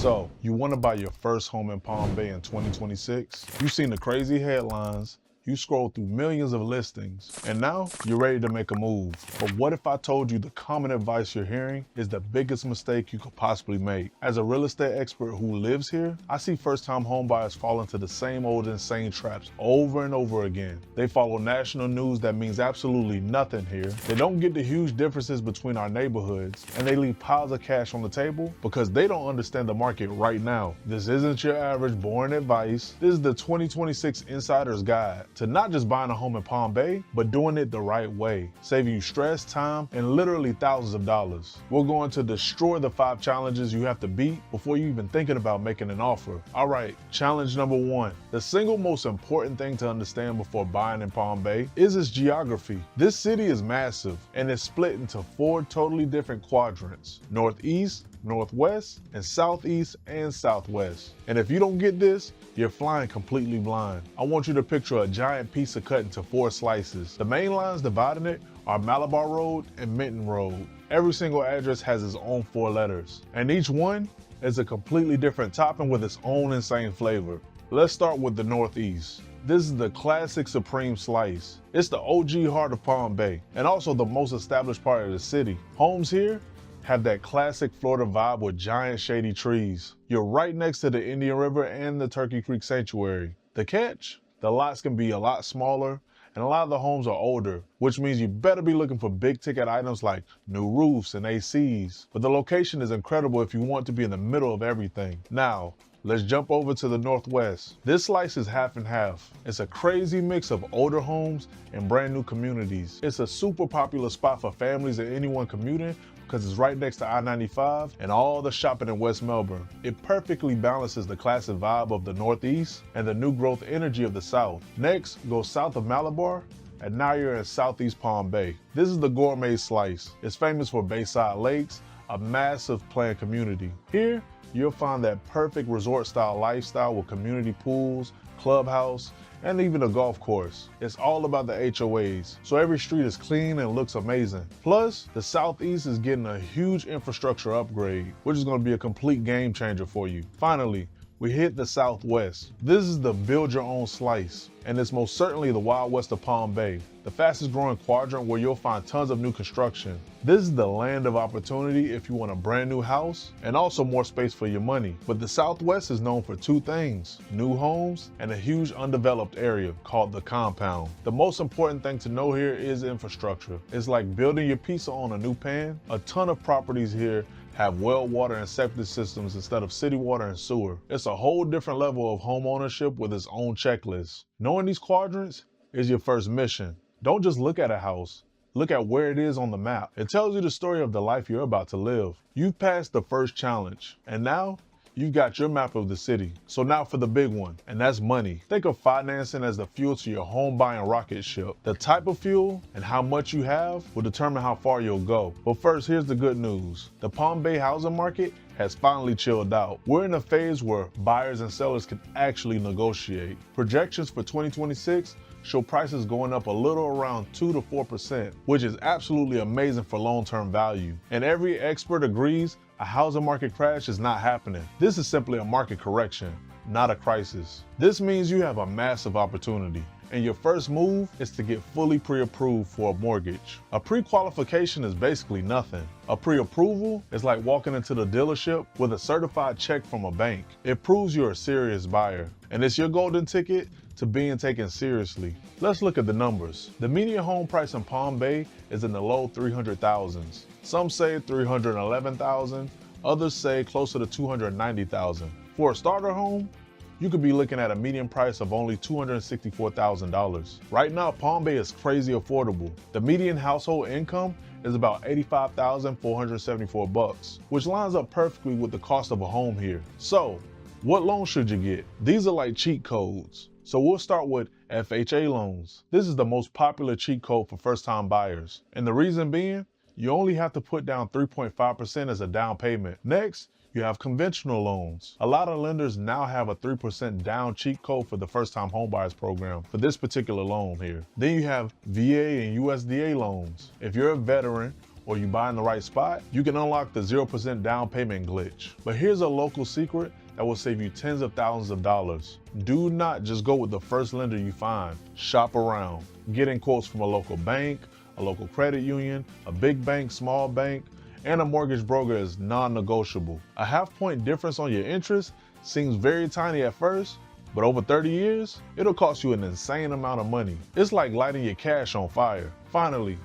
So, you want to buy your first home in Palm Bay in 2026? You've seen the crazy headlines, you scroll through millions of listings, and now you're ready to make a move. But what if I told you the common advice you're hearing is the biggest mistake you could possibly make? As a real estate expert who lives here, I see first-time homebuyers fall into the same old insane traps over and over again. They follow national news that means absolutely nothing here. They don't get the huge differences between our neighborhoods, and they leave piles of cash on the table because they don't understand the market right now. This isn't your average boring advice. This is the 2026 Insider's Guide to not just buying a home in Palm Bay, but doing it the right way, saving you stress, time, and literally thousands of dollars. We're going to destroy the 5 challenges you have to beat before you even thinking about making an offer. All right, challenge number 1. The single most important thing to understand before buying in Palm Bay is its geography. This city is massive and is split into 4 totally different quadrants: northeast, northwest, and southeast and southwest. And if you don't get this, you're flying completely blind. I want you to picture a giant pizza cut into 4 slices. The main lines dividing it are Malabar Road and Minton Road. Every single address has its own 4 letters, and each one is a completely different topping with its own insane flavor. Let's start with the northeast. This is the classic Supreme Slice. It's the OG heart of Palm Bay, and also the most established part of the city. Homes here have that classic Florida vibe with giant shady trees. You're right next to the Indian River and the Turkey Creek Sanctuary. The catch? The lots can be a lot smaller, and a lot of the homes are older, which means you better be looking for big ticket items like new roofs and ACs. But the location is incredible if you want to be in the middle of everything. Now, let's jump over to the northwest. This slice is half and half. It's a crazy mix of older homes and brand new communities. It's a super popular spot for families and anyone commuting because it's right next to I-95 and all the shopping in West Melbourne. It perfectly balances the classic vibe of the northeast and the new growth energy of the south. Next, go south of Malabar, and now you're in southeast Palm Bay. This is the gourmet slice. It's famous for Bayside Lakes, a massive planned community. Here, you'll find that perfect resort-style lifestyle with community pools, clubhouse, and even a golf course. It's all about the HOAs, so every street is clean and looks amazing. Plus, the southeast is getting a huge infrastructure upgrade, which is going to be a complete game changer for you. Finally, we hit the southwest. This is the build your own slice, and it's most certainly the Wild West of Palm Bay, the fastest growing quadrant where you'll find tons of new construction. This is the land of opportunity if you want a brand new house and also more space for your money. But the Southwest is known for 2 things: new homes and a huge undeveloped area called the compound. The most important thing to know here is infrastructure. It's like building your pizza on a new pan. A ton of properties here have well water and septic systems instead of city water and sewer. It's a whole different level of home ownership with its own checklist. Knowing these quadrants is your first mission. Don't just look at a house. Look at where it is on the map. It tells you the story of the life you're about to live. You've passed the first challenge, and now you've got your map of the city. So now for the big one, and that's money. Think of financing as the fuel to your home buying rocket ship. The type of fuel and how much you have will determine how far you'll go. But first, here's the good news. The Palm Bay housing market has finally chilled out. We're in a phase where buyers and sellers can actually negotiate. Projections for 2026 show prices going up a little around 2 to 4%, which is absolutely amazing for long-term value. And every expert agrees a housing market crash is not happening. This is simply a market correction, not a crisis. This means you have a massive opportunity, and your first move is to get fully pre-approved for a mortgage. A pre-qualification is basically nothing. A pre-approval is like walking into the dealership with a certified check from a bank. It proves you're a serious buyer, and it's your golden ticket to being taken seriously. Let's look at the numbers. The median home price in Palm Bay is in the low 300,000s. Some say 311,000, others say closer to 290,000. For a starter home, you could be looking at a median price of only $264,000. Right now, Palm Bay is crazy affordable. The median household income is about $85,474, which lines up perfectly with the cost of a home here. So, what loan should you get? These are like cheat codes. So we'll start with FHA loans. This is the most popular cheat code for first-time buyers. And the reason being, you only have to put down 3.5% as a down payment. Next, you have conventional loans. A lot of lenders now have a 3% down cheat code for the first-time homebuyers program for this particular loan here. Then you have VA and USDA loans. If you're a veteran or you buy in the right spot, you can unlock the 0% down payment glitch. But here's a local secret that will save you tens of thousands of dollars. Do not just go with the first lender you find. Shop around. Getting quotes from a local bank, a local credit union, a big bank, small bank, and a mortgage broker is non-negotiable. A half-point difference on your interest seems very tiny at first, but over 30 years, it'll cost you an insane amount of money. It's like lighting your cash on fire. Finally,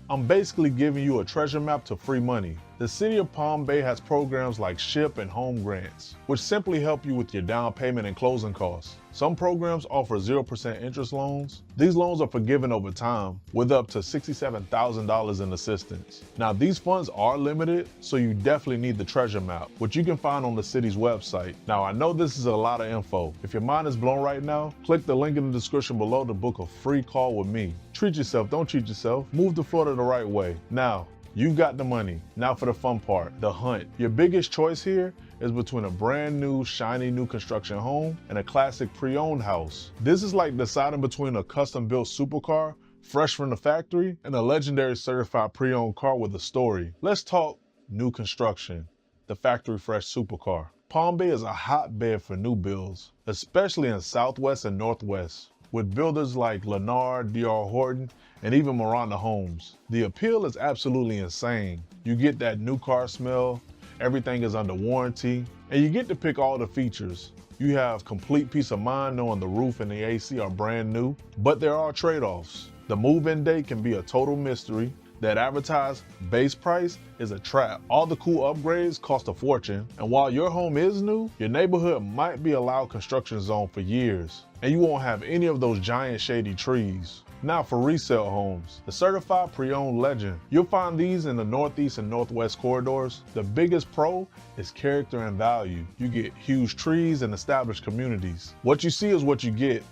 I'm basically giving you a treasure map to free money. The city of Palm Bay has programs like SHIP and home grants, which simply help you with your down payment and closing costs. Some programs offer 0% interest loans. These loans are forgiven over time with up to $67,000 in assistance. Now, these funds are limited, so you definitely need the treasure map, which you can find on the city's website. Now, I know this is a lot of info. If your mind is blown right now, click the link in the description below to book a free call with me. Treat yourself, don't cheat yourself. Move to Florida the right way. Now, you've got the money. Now for the fun part, the hunt. Your biggest choice here is between a brand new, shiny new construction home and a classic pre-owned house. This is like deciding between a custom-built supercar, fresh from the factory, and a legendary certified pre-owned car with a story. Let's talk new construction, the factory fresh supercar. Palm Bay is a hotbed for new builds, especially in Southwest and Northwest, with builders like Lennar, D.R. Horton, and even Miranda Homes. The appeal is absolutely insane. You get that new car smell, everything is under warranty, and you get to pick all the features. You have complete peace of mind knowing the roof and the AC are brand new, but there are trade-offs. The move-in date can be a total mystery. That advertised base price is a trap. All the cool upgrades cost a fortune, and while your home is new, your neighborhood might be a loud construction zone for years, and you won't have any of those giant shady trees. Now for resale homes, the certified pre-owned legend. You'll find these in the Northeast and Northwest corridors. The biggest pro is character and value. You get huge trees and established communities. What you see is what you get,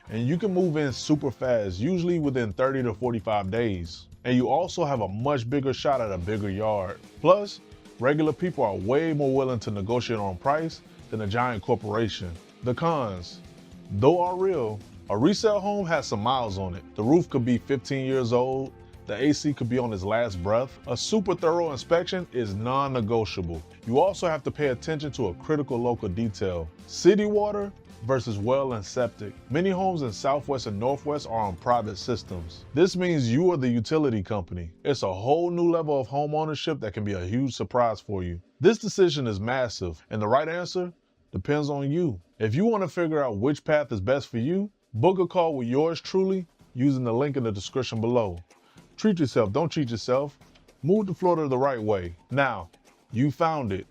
and you can move in super fast, usually within 30 to 45 days. And you also have a much bigger shot at a bigger yard. Plus, regular people are way more willing to negotiate on price than a giant corporation. The cons, though are real, a resale home has some miles on it. The roof could be 15 years old, the AC could be on its last breath. A super thorough inspection is non-negotiable. You also have to pay attention to a critical local detail. City water versus well and septic. Many homes in Southwest and Northwest are on private systems. This means you are the utility company. It's a whole new level of home ownership that can be a huge surprise for you. This decision is massive, and the right answer depends on you. If you want to figure out which path is best for you, book a call with yours truly using the link in the description below. Treat yourself, don't cheat yourself. Move to Florida the right way. Now, you found it.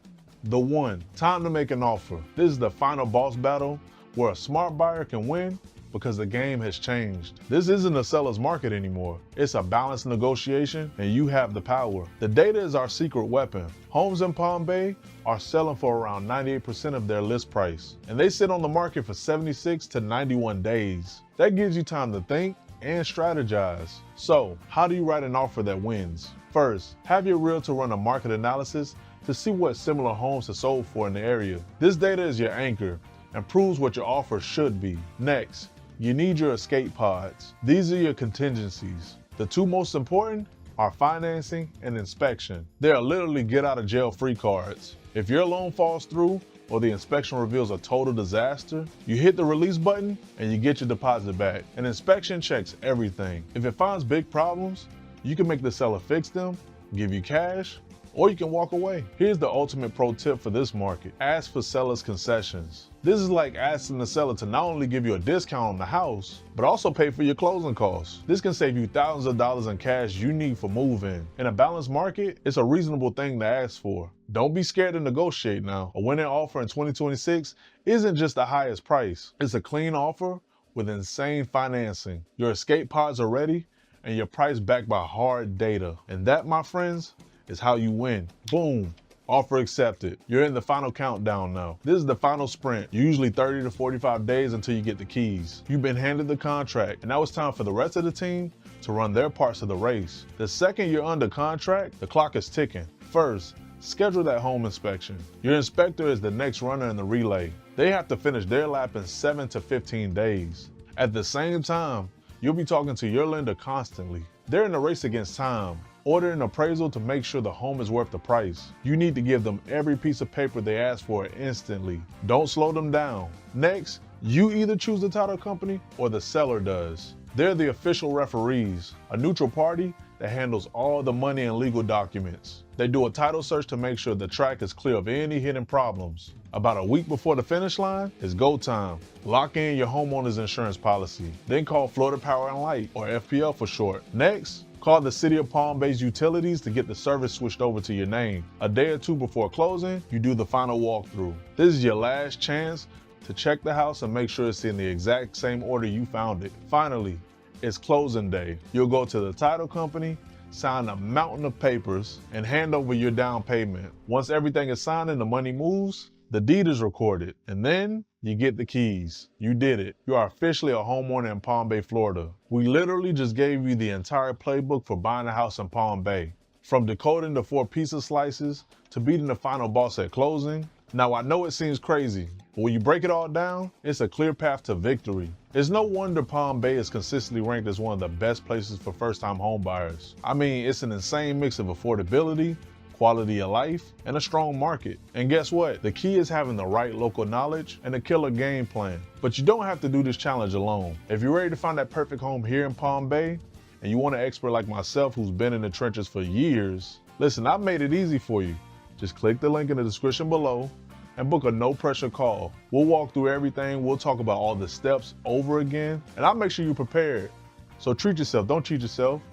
The one. Time to make an offer. This is the final boss battle where a smart buyer can win because the game has changed. This isn't a seller's market anymore. It's a balanced negotiation, and you have the power. The data is our secret weapon. Homes in Palm Bay are selling for around 98% of their list price, and they sit on the market for 76 to 91 days. That gives you time to think and strategize. So, how do you write an offer that wins? First, have your realtor run a market analysis to see what similar homes have sold for in the area. This data is your anchor and proves what your offer should be. Next, you need your escape pods. These are your contingencies. The two most important are financing and inspection. They are literally get out of jail free cards. If your loan falls through or the inspection reveals a total disaster, you hit the release button and you get your deposit back. An inspection checks everything. If it finds big problems, you can make the seller fix them, give you cash, or you can walk away. Here's the ultimate pro tip for this market. Ask for seller's concessions. This is like asking the seller to not only give you a discount on the house, but also pay for your closing costs. This can save you thousands of dollars in cash you need for move-in. In a balanced market, it's a reasonable thing to ask for. Don't be scared to negotiate now. A winning offer in 2026 isn't just the highest price. It's a clean offer with insane financing. Your escape pods are ready and your price backed by hard data. And that, my friends, is how you win. Boom, offer accepted. You're in the final countdown now. This is the final sprint, usually 30 to 45 days until you get the keys. You've been handed the contract, and now it's time for the rest of the team to run their parts of the race. The second you're under contract, the clock is ticking. First, schedule that home inspection. Your inspector is the next runner in the relay. They have to finish their lap in 7 to 15 days. At the same time, you'll be talking to your lender constantly. They're in a race against time. Order an appraisal to make sure the home is worth the price. You need to give them every piece of paper they ask for instantly. Don't slow them down. Next, you either choose the title company or the seller does. They're the official referees, a neutral party that handles all the money and legal documents. They do a title search to make sure the track is clear of any hidden problems. About a week before the finish line, it's go time. Lock in your homeowner's insurance policy. Then call Florida Power and Light, or FPL for short. Next, call the City of Palm Bay's utilities to get the service switched over to your name. A day or two before closing, you do the final walkthrough. This is your last chance to check the house and make sure it's in the exact same order you found it. Finally, it's closing day. You'll go to the title company, sign a mountain of papers, and hand over your down payment. Once everything is signed and the money moves, the deed is recorded, and then you get the keys. You did it. You are officially a homeowner in Palm Bay, Florida. We literally just gave you the entire playbook for buying a house in Palm Bay. From decoding the 4 pizza slices to beating the final boss at closing. Now, I know it seems crazy, but when you break it all down, it's a clear path to victory. It's no wonder Palm Bay is consistently ranked as one of the best places for first-time home buyers. I mean, it's an insane mix of affordability, quality of life, and a strong market. And guess what? The key is having the right local knowledge and a killer game plan. But you don't have to do this challenge alone. If you're ready to find that perfect home here in Palm Bay, and you want an expert like myself who's been in the trenches for years, listen, I've made it easy for you. Just click the link in the description below and book a no-pressure call. We'll walk through everything, we'll talk about all the steps over again, and I'll make sure you're prepared. So treat yourself, don't cheat yourself.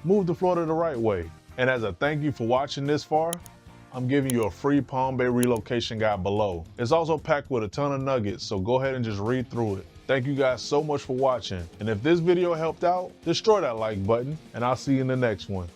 Move to Florida the right way. And as a thank you for watching this far, I'm giving you a free Palm Bay relocation guide below. It's also packed with a ton of nuggets, so go ahead and just read through it. Thank you guys so much for watching. And if this video helped out, destroy that like button, and I'll see you in the next one.